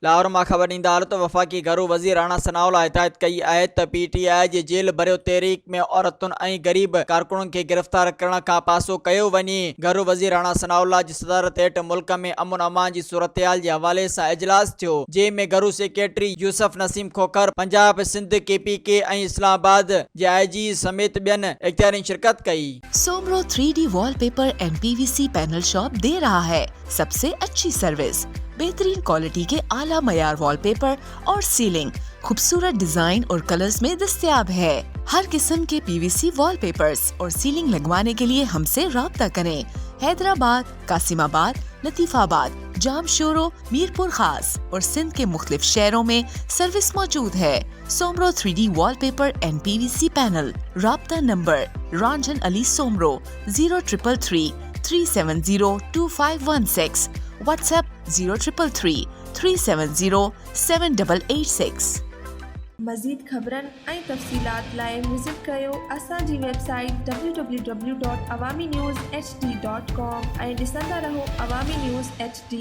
लाहौर मां ख़बर ॾींदा हालत वफ़ाक़ी घरू वज़ीर राणा सनाउल्लाह हिदायत कई आहे त PTI जे जेल भरियो तहरीक में औरतुनि ऐं ग़रीब कारकुननि खे गिरफ़्तार करण खां पासो कयो वञे। घरू वज़ीर राणा सनाउल्लाह जी सदारत हेठि मुल्क में अमन अमान जी सूरतहाल जे हवाले सां इजलास थियो, जंहिंमें घरू सेक्रेटरी यूसुफ नसीम खोखर, पंजाब सिंध KPK ऐं इस्लामाबाद जे IG समेत ॿियनि इख्तियारिन शिरकत कई। Soomro 3D wallpaper and PVC panel shop दे रहा है सबसे अच्छी सर्विस, बेहतरीन क्वालिटी के आला मयार वॉलपेपर और सीलिंग खूबसूरत डिजाइन और कलर्स में दस्तयाब है। हर किस्म के PVC वॉलपेपर्स और सीलिंग लगवाने के लिए हमसे राब्ता करें। हैदराबाद, कासिमाबाद, लतीफाबाद, जामशोरो, मीरपुर खास और सिंध के मुख्तलिफ शहरों में सर्विस मौजूद है। Soomro 3D wallpaper and PVC panel. राब्ता नंबर रंजन अली सोमरो 0333 370 2516, व्हाट्सएप 0333 370 7886। मज़ीद ख़बरनि ऐं तफ़सीलात लाइ विज़िट कयो असांजी वेबसाइट www.awamiNewsHD.com ऐं ॾिसंदा रहो अवामी न्यूज़ HD।